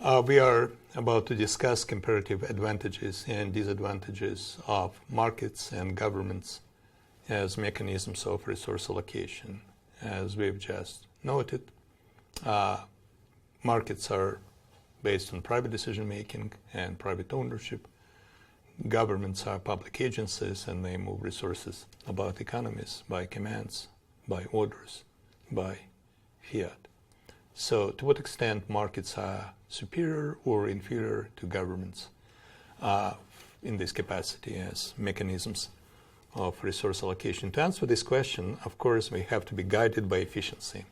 We are about to discuss comparative advantages and disadvantages of markets and governments as mechanisms of resource allocation. As we've just noted, markets are based on private decision-making and private ownership. Governments are public agencies, and they move resources about economies by commands, by orders, by fiat. So to what extent markets are superior or inferior to governments in this capacity as mechanisms of resource allocation? To answer this question, of course, we have to be guided by efficiency.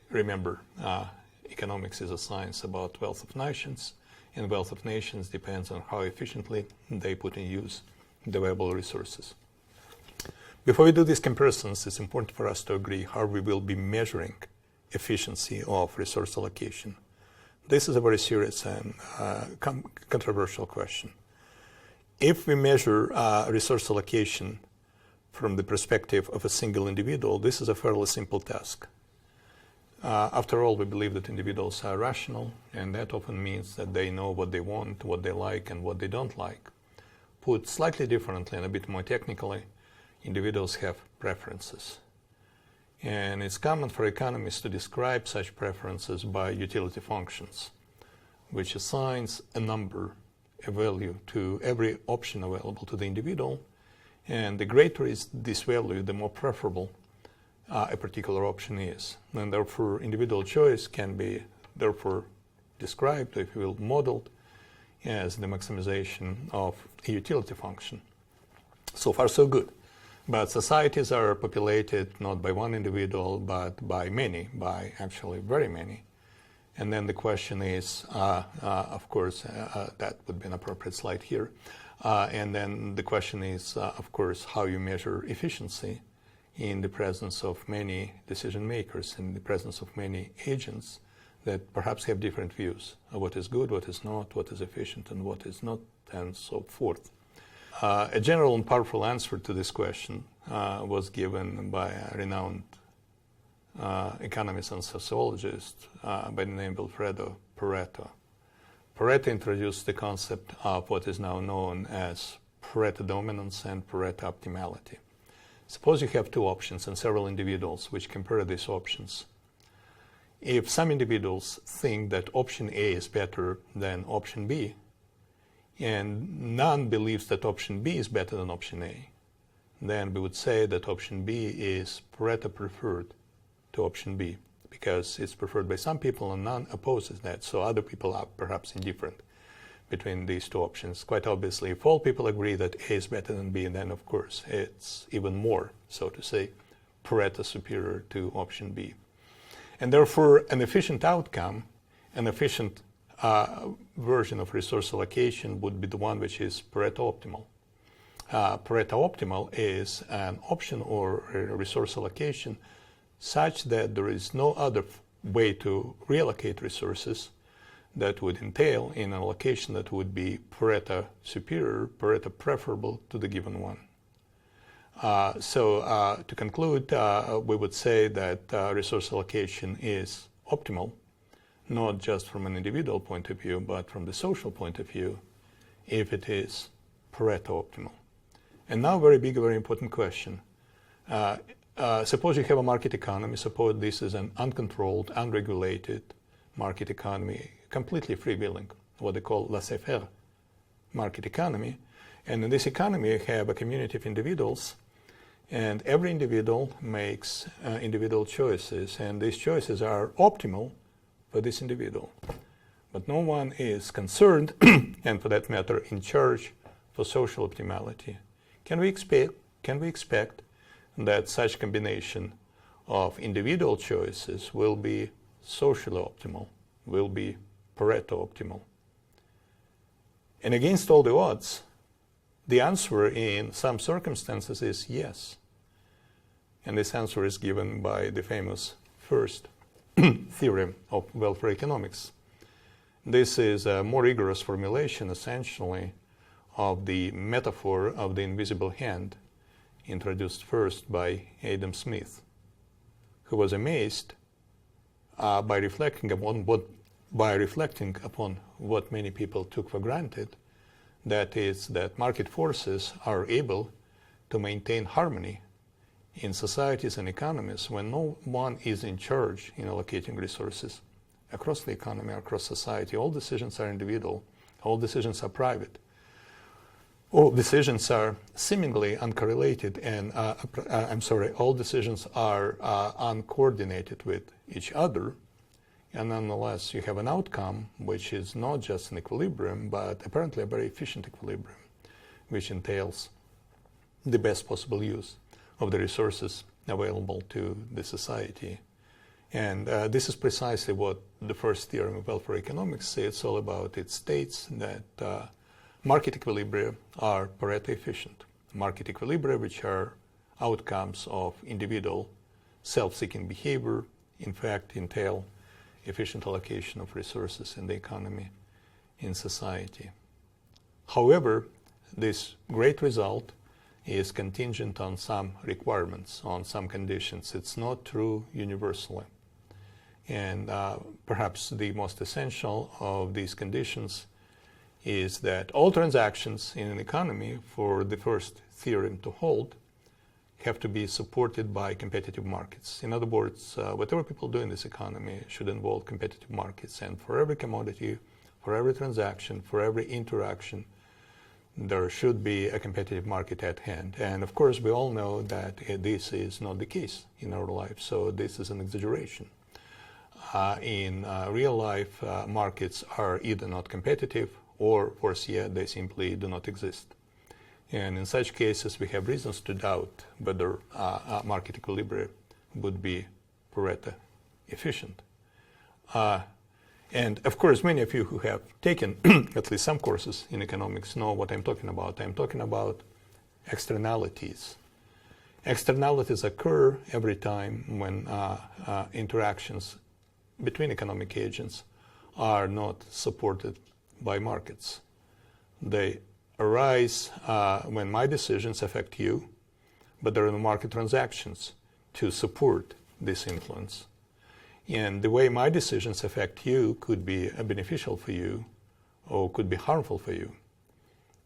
Remember, economics is a science about wealth of nations, and wealth of nations depends on how efficiently they put in use the available resources. Before we do these comparisons, it's important for us to agree how we will be measuring efficiency of resource allocation. This is a very serious and controversial question. If we measure resource allocation from the perspective of a single individual, this is a fairly simple task. After all, we believe that individuals are rational, and that often means that they know what they want, what they like, and what they don't like. Put slightly differently and a bit more technically, individuals have preferences. And it's common for economists to describe such preferences by utility functions, which assigns a number, a value to every option available to the individual. And the greater is this value, the more preferable a particular option is. And therefore, individual choice can be therefore described, if you will, modeled as the maximization of a utility function. So far, so good. But societies are populated not by one individual, but by many, by actually very many. And then the question is, of course, that would be an appropriate slide here. And then the question is, of course, how you measure efficiency in the presence of many decision makers, in the presence of many agents that perhaps have different views of what is good, what is not, what is efficient, and what is not, and so forth. A general and powerful answer to this question was given by a renowned economist and sociologist by the name of Alfredo Pareto. Pareto introduced the concept of what is now known as Pareto dominance and Pareto optimality. Suppose you have two options and several individuals which compare these options. If some individuals think that option A is better than option B, and none believes that option B is better than option A, then we would say that option B is Pareto preferred to option B, because it's preferred by some people and none opposes that, so other people are perhaps indifferent between these two options. Quite obviously, if all people agree that A is better than B, then of course it's even more, so to say, Pareto superior to option B. And therefore, an efficient outcome, an efficient version of resource allocation would be the one which is Pareto optimal. Pareto optimal is an option or a resource allocation such that there is no other way to reallocate resources that would entail in an allocation that would be Pareto superior, Pareto preferable to the given one. So to conclude, we would say that resource allocation is optimal, not just from an individual point of view, but from the social point of view, if it is Pareto optimal. And now very big, very important question. Suppose you have a market economy. Suppose this is an uncontrolled, unregulated market economy, completely freewheeling, what they call laissez-faire market economy. And in this economy, you have a community of individuals, and every individual makes individual choices, and these choices are optimal for this individual. But no one is concerned, and for that matter, in charge for social optimality. Can we expect that such combination of individual choices will be socially optimal, will be Pareto optimal? And against all the odds, the answer in some circumstances is yes. And this answer is given by the famous first theorem of welfare economics. This is a more rigorous formulation, essentially, of the metaphor of the invisible hand, introduced first by Adam Smith, who was amazed by reflecting upon what by reflecting upon what many people took for granted, that is, that market forces are able to maintain harmony in societies and economies when no one is in charge in allocating resources across the economy, across society. All decisions are individual, all decisions are private. All decisions are seemingly uncorrelated and, all decisions are uncoordinated with each other. And nonetheless, you have an outcome which is not just an equilibrium, but apparently a very efficient equilibrium, which entails the best possible use of the resources available to the society. And this is precisely what the first theorem of welfare economics says. It's all about. It states that market equilibria are Pareto efficient. Market equilibria, which are outcomes of individual self-seeking behavior, in fact entail efficient allocation of resources in the economy, in society. However, this great result is contingent on some requirements, on some conditions. It's not true universally. And perhaps the most essential of these conditions is that all transactions in an economy, for the first theorem to hold, have to be supported by competitive markets. In other words, whatever people do in this economy should involve competitive markets. And for every commodity, for every transaction, for every interaction, there should be a competitive market at hand. And of course, we all know that this is not the case in our life, so this is an exaggeration. In real life, markets are either not competitive or, worse yet, they simply do not exist. And in such cases, we have reasons to doubt whether market equilibrium would be Pareto efficient. And of course, many of you who have taken at least some courses in economics know what I'm talking about. I'm talking about externalities. Externalities occur every time when interactions between economic agents are not supported by markets. They arise when my decisions affect you, but there are no market transactions to support this influence. And the way my decisions affect you could be beneficial for you or could be harmful for you.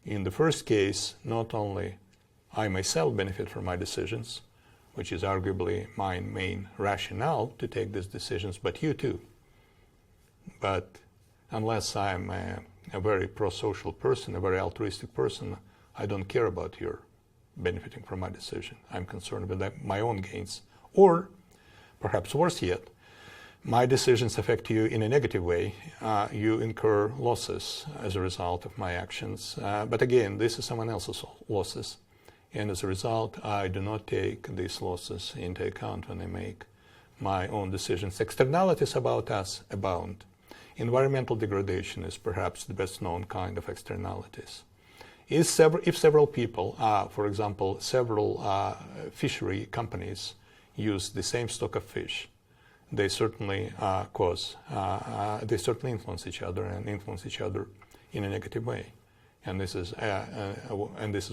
In the first case, not only I myself benefit from my decisions, which is arguably my main rationale to take these decisions, but you too. But unless I'm a very pro-social person, a very altruistic person, I don't care about your benefiting from my decision. I'm concerned with my own gains. Or, perhaps worse yet, my decisions affect you in a negative way. You incur losses as a result of my actions. But again, this is someone else's losses. And as a result, I do not take these losses into account when I make my own decisions. Externalities about us abound. Environmental degradation is perhaps the best known kind of externalities. If several people, for example, several fishery companies use the same stock of fish, they certainly they certainly influence each other and influence each other in a negative way. And this is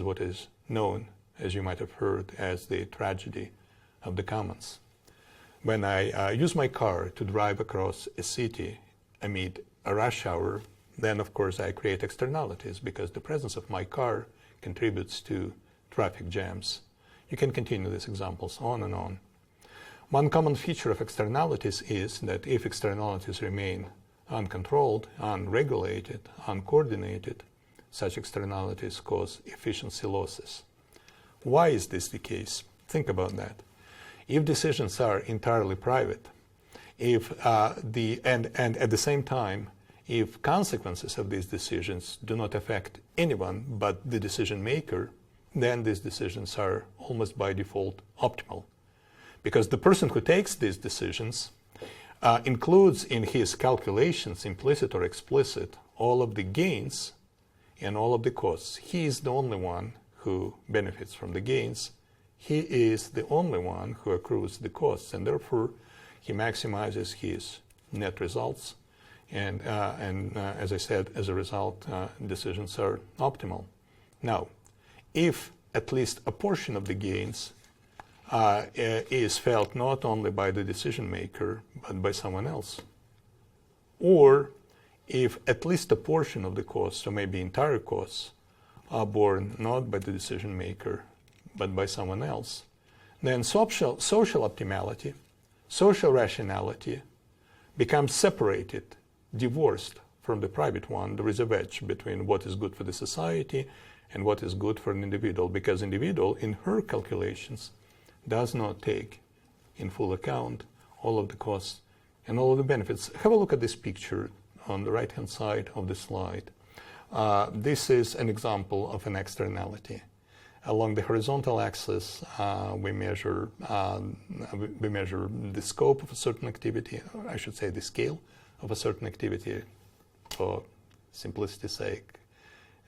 what is known, as you might have heard, as the tragedy of the commons. When I use my car to drive across a city amid a rush hour, then of course I create externalities because the presence of my car contributes to traffic jams. You can continue these examples on and on. One common feature of externalities is that if externalities remain uncontrolled, unregulated, uncoordinated, such externalities cause efficiency losses. Why is this the case? Think about that. If decisions are entirely private, and at the same time, if consequences of these decisions do not affect anyone but the decision maker, then these decisions are almost by default optimal. Because the person who takes these decisions includes in his calculations, implicit or explicit, all of the gains and all of the costs. He is the only one who benefits from the gains. He is the only one who accrues the costs, and therefore he maximizes his net results. And as I said, as a result, decisions are optimal. Now, if at least a portion of the gains is felt not only by the decision maker, but by someone else, or if at least a portion of the costs, or maybe entire costs, are borne not by the decision maker, but by someone else, then social optimality, social rationality becomes separated, divorced from the private one. There is a wedge between what is good for the society and what is good for an individual, because individual in her calculations does not take in full account all of the costs and all of the benefits. Have a look at this picture on the right hand side of the slide. This is an example of an externality. Along the horizontal axis, we measure the scope of a certain activity, or I should say the scale of a certain activity, for simplicity's sake,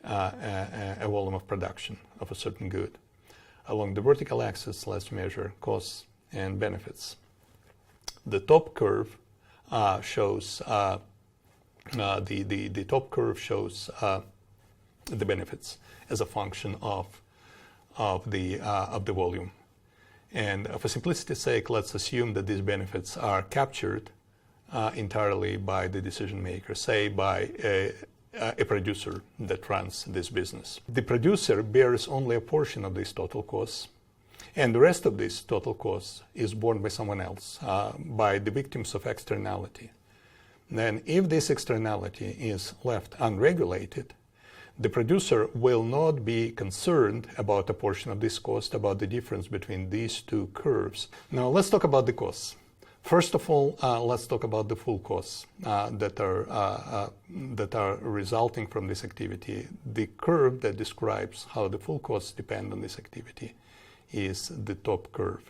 a volume of production of a certain good. Along the vertical axis, let's measure costs and benefits. The top curve shows the top curve shows the benefits as a function of the volume. And for simplicity's sake, let's assume that these benefits are captured entirely by the decision maker, say by a producer that runs this business. The producer bears only a portion of these total costs, and the rest of this total costs is borne by someone else, by the victims of externality. Then if this externality is left unregulated, the producer will not be concerned about a portion of this cost, about the difference between these two curves. Now let's talk about the costs. First of all, let's talk about the full costs that are resulting from this activity. The curve that describes how the full costs depend on this activity is the top curve.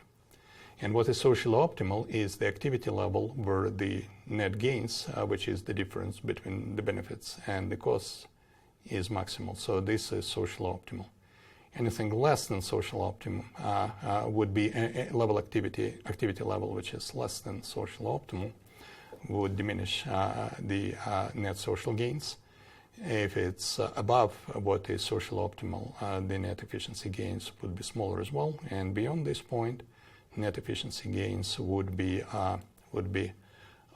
And what is socially optimal is the activity level where the net gains, which is the difference between the benefits and the costs, is maximal. So this is social optimal. Anything less than social optimum would be a level activity level which is less than social optimal, would diminish the net social gains. If it's above what is social optimal, the net efficiency gains would be smaller as well. And beyond this point, net efficiency gains would be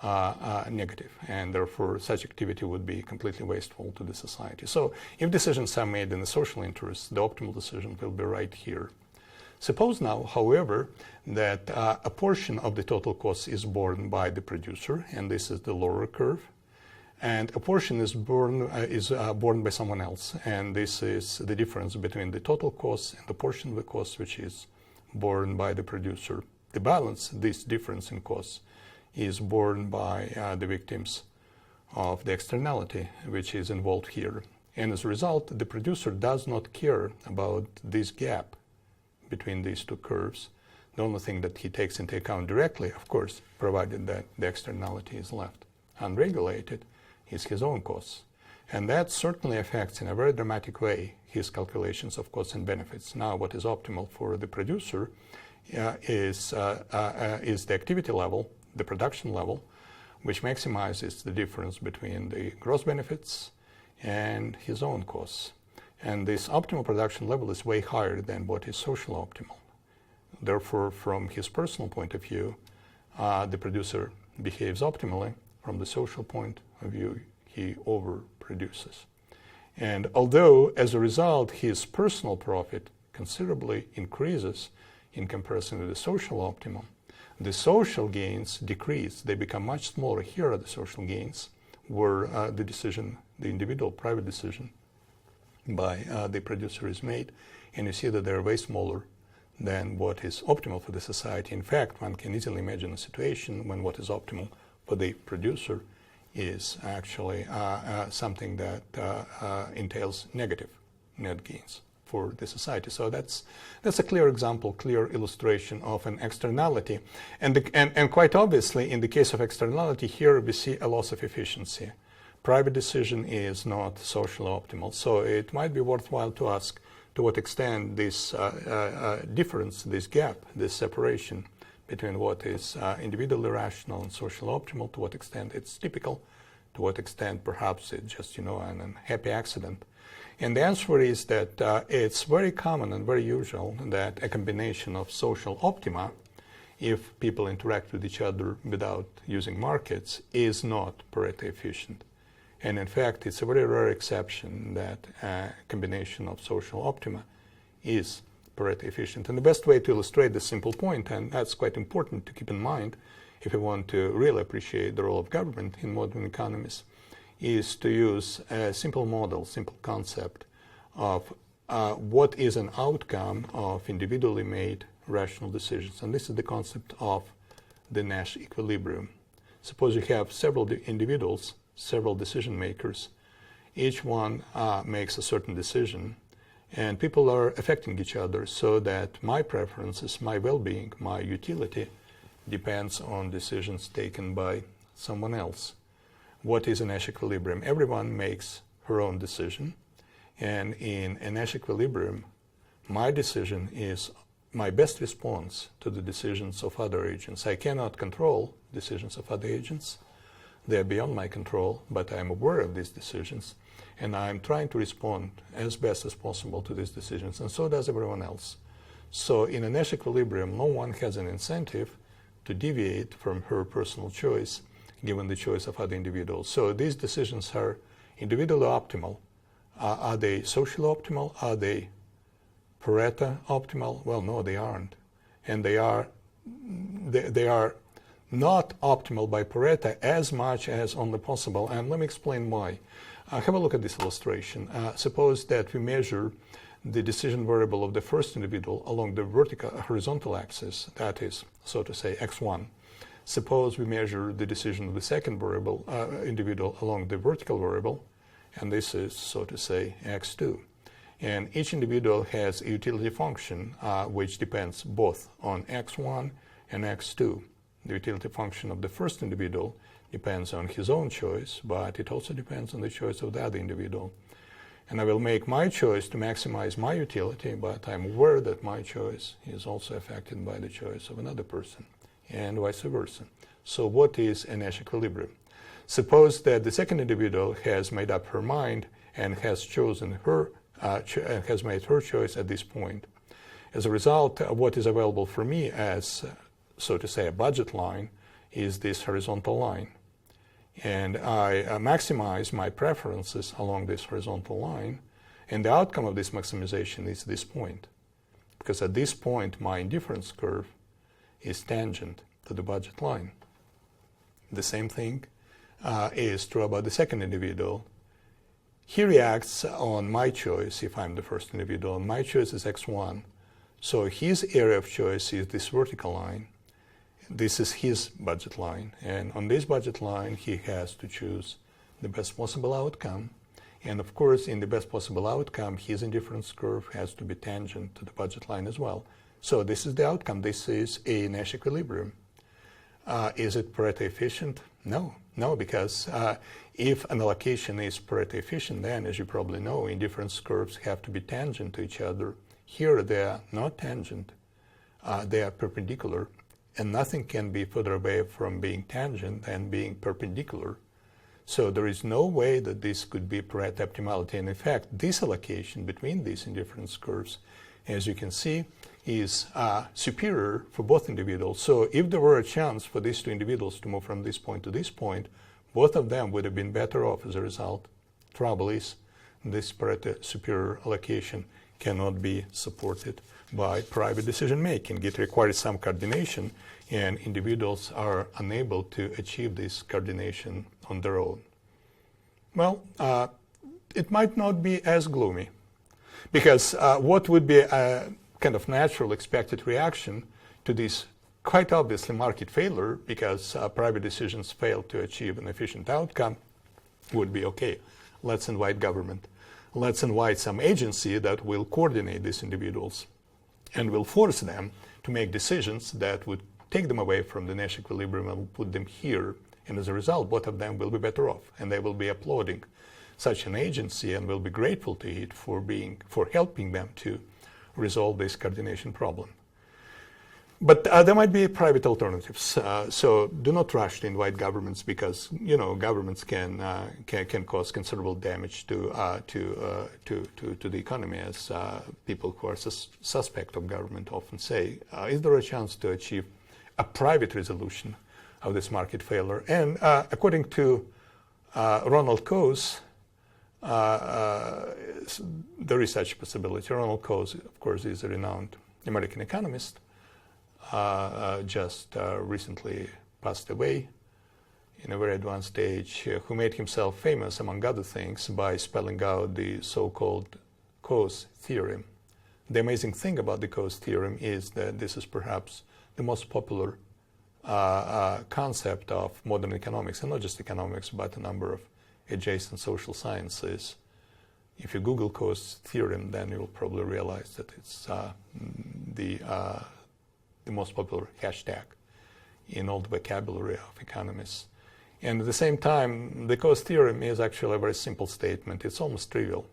negative, and therefore such activity would be completely wasteful to the society. So if decisions are made in the social interest, the optimal decision will be right here. Suppose now, however, that a portion of the total cost is borne by the producer, and this is the lower curve, and a portion is borne by someone else, and this is the difference between the total cost and the portion of the cost which is borne by the producer. The balance, this difference in costs, is borne by the victims of the externality which is involved here. And as a result, the producer does not care about this gap between these two curves. The only thing that he takes into account directly, of course, provided that the externality is left unregulated, is his own costs. And that certainly affects in a very dramatic way his calculations of costs and benefits. Now, what is optimal for the producer is the activity level, the production level, which maximizes the difference between the gross benefits and his own costs. And this optimal production level is way higher than what is social optimal. Therefore, from his personal point of view, the producer behaves optimally. From the social point of view, he overproduces. And although, as a result, his personal profit considerably increases in comparison with the social optimum, the social gains decrease. They become much smaller. Here are the social gains, where the individual private decision by the producer is made, and you see that they're way smaller than what is optimal for the society. In fact, one can easily imagine a situation when what is optimal for the producer is actually something that entails negative net gains for the society. So that's a clear example, clear illustration of an externality. And quite obviously, in the case of externality, here we see a loss of efficiency. Private decision is not socially optimal. So it might be worthwhile to ask to what extent this difference, this gap, this separation between what is individually rational and socially optimal, to what extent it's typical, to what extent perhaps it's just, an unhappy accident. And the answer is that it's very common and very usual that a combination of social optima if people interact with each other without using markets, is not Pareto efficient. And in fact, it's a very rare exception that a combination of social optima is Pareto efficient. And the best way to illustrate this simple point, and that's quite important to keep in mind if you want to really appreciate the role of government in modern economies, is to use a simple model, simple concept of what is an outcome of individually made rational decisions. And this is the concept of the Nash equilibrium. Suppose you have several individuals, several decision makers. Each one makes a certain decision, and people are affecting each other so that my preferences, my well-being, my utility depends on decisions taken by someone else. What is a Nash equilibrium? Everyone makes her own decision, and in a Nash equilibrium, my decision is my best response to the decisions of other agents. I cannot control decisions of other agents. They are beyond my control, but I am aware of these decisions, and I am trying to respond as best as possible to these decisions, and so does everyone else. So in a Nash equilibrium, no one has an incentive to deviate from her personal choice, given the choice of other individuals. So these decisions are individually optimal. Are they socially optimal? Are they Pareto optimal? Well, no, they aren't. And they are not optimal by Pareto as much as only possible. And let me explain why. Have a look at this illustration. Suppose that we measure the decision variable of the first individual along the horizontal axis, that is, so to say, x1. Suppose we measure the decision of the second variable individual along the vertical variable, and this is, so to say, x2. And each individual has a utility function which depends both on x1 and x2. The utility function of the first individual depends on his own choice, but it also depends on the choice of the other individual. And I will make my choice to maximize my utility, but I'm aware that my choice is also affected by the choice of another person, and vice versa. So what is a Nash equilibrium? Suppose that the second individual has made up her mind and has chosen her, has made her choice at this point. As a result, what is available for me as, so to say, a budget line is this horizontal line. And I maximize my preferences along this horizontal line, and the outcome of this maximization is this point. Because at this point, my indifference curve is tangent to the budget line. The same thing is true about the second individual. He reacts on my choice if I'm the first individual. My choice is x1. So his area of choice is this vertical line. This is his budget line, and on this budget line he has to choose the best possible outcome, and of course in the best possible outcome his indifference curve has to be tangent to the budget line as well. So this is the outcome. This is a Nash equilibrium. Is it Pareto efficient? No, because if an allocation is Pareto efficient, then as you probably know, indifference curves have to be tangent to each other. Here they are not tangent, they are perpendicular. And nothing can be further away from being tangent than being perpendicular. So there is no way that this could be Pareto optimality. And in fact, this allocation between these indifference curves, as you can see, is superior for both individuals. So if there were a chance for these two individuals to move from this point to this point, both of them would have been better off as a result. Trouble is, this Pareto superior allocation cannot be supported by private decision making. It requires some coordination, and individuals are unable to achieve this coordination on their own. Well, it might not be as gloomy, because what would be a kind of natural expected reaction to this quite obviously market failure, because private decisions fail to achieve an efficient outcome, would be, okay, let's invite government. Let's invite some agency that will coordinate these individuals and will force them to make decisions that would take them away from the Nash equilibrium and put them here. And as a result, both of them will be better off, and they will be applauding such an agency and will be grateful to it for helping them to resolve this coordination problem. But there might be private alternatives. So do not rush to invite governments, because governments can cause considerable damage to the economy, as people who are suspect of government often say. Is there a chance to achieve a private resolution of this market failure. And according to Ronald Coase, there is such a possibility. Ronald Coase, of course, is a renowned American economist, just recently passed away in a very advanced age, who made himself famous, among other things, by spelling out the so-called Coase theorem. The amazing thing about the Coase theorem is that this is perhaps the most popular concept of modern economics, and not just economics, but a number of adjacent social sciences. If you Google Coase theorem, then you'll probably realize that it's the most popular hashtag in all the vocabulary of economists. And at the same time, the Coase theorem is actually a very simple statement. It's almost trivial.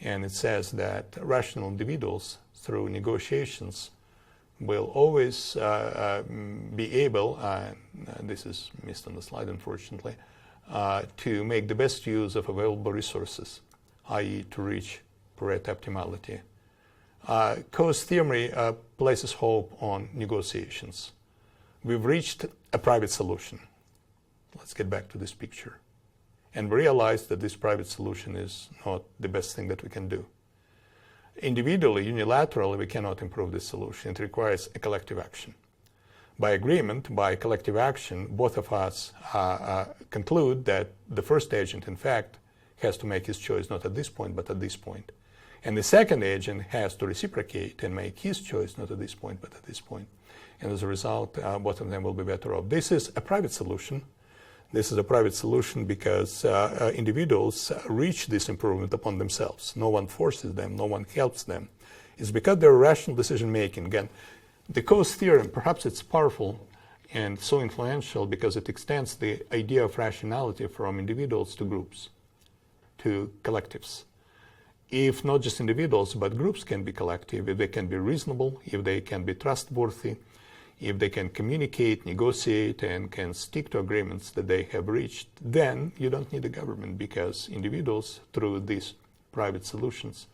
And it says that rational individuals, through negotiations, will always be able, this is missed on the slide unfortunately, to make the best use of available resources, i.e. to reach Pareto optimality. Coase theory places hope on negotiations. We've reached a private solution. Let's get back to this picture. And we realize that this private solution is not the best thing that we can do. Individually, unilaterally, we cannot improve this solution. It requires a collective action. By agreement, by collective action, both of us conclude that the first agent, in fact, has to make his choice not at this point, but at this point. And the second agent has to reciprocate and make his choice not at this point, but at this point. And as a result, both of them will be better off. This is a private solution. This is a private solution because individuals reach this improvement upon themselves. No one forces them, no one helps them. It's because they're rational decision making. Again, the Coase theorem, perhaps it's powerful and so influential because it extends the idea of rationality from individuals to groups, to collectives. If not just individuals, but groups can be collective, if they can be reasonable, if they can be trustworthy, if they can communicate, negotiate, and can stick to agreements that they have reached, then you don't need a government because individuals, through these private solutions,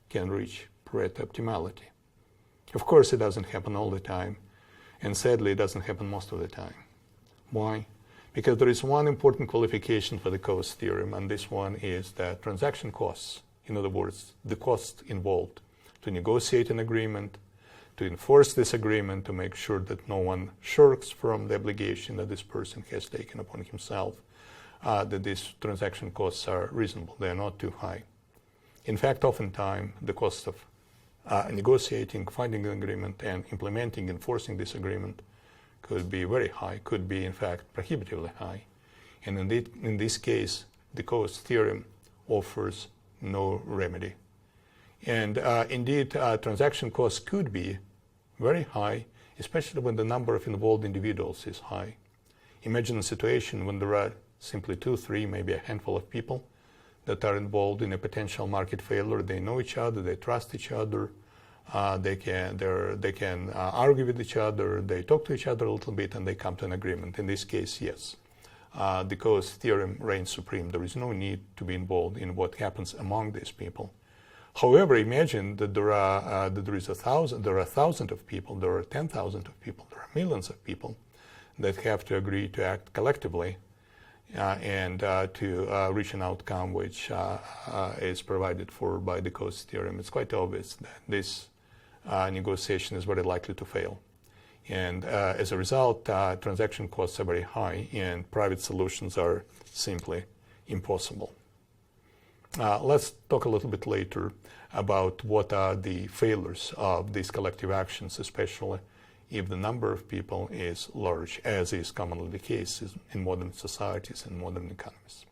can reach Pareto optimality. Of course, it doesn't happen all the time, and sadly, it doesn't happen most of the time. Why? Because there is one important qualification for the Coase theorem, and this one is that transaction costs, in other words, the cost involved to negotiate an agreement, to enforce this agreement, to make sure that no one shirks from the obligation that this person has taken upon himself, that these transaction costs are reasonable, they are not too high. In fact, oftentimes, the cost of negotiating, finding an agreement, and implementing, enforcing this agreement could be very high, could be, in fact, prohibitively high. And in this case, the Coase theorem offers no remedy. And indeed, transaction costs could be very high, especially when the number of involved individuals is high. Imagine a situation when there are simply 2, 3, maybe a handful of people that are involved in a potential market failure. They know each other, they trust each other, they can argue with each other, they talk to each other a little bit, and they come to an agreement. In this case, yes. The Coase theorem reigns supreme. There is no need to be involved in what happens among these people. However, imagine that there are 1,000 of people, there are 10,000 of people, there are millions of people that have to agree to act collectively and to reach an outcome which is provided for by the Coase theorem. It's quite obvious that this negotiation is very likely to fail. And as a result, transaction costs are very high and private solutions are simply impossible. Let's talk a little bit later about what are the failures of these collective actions, especially if the number of people is large, as is commonly the case in modern societies and modern economies.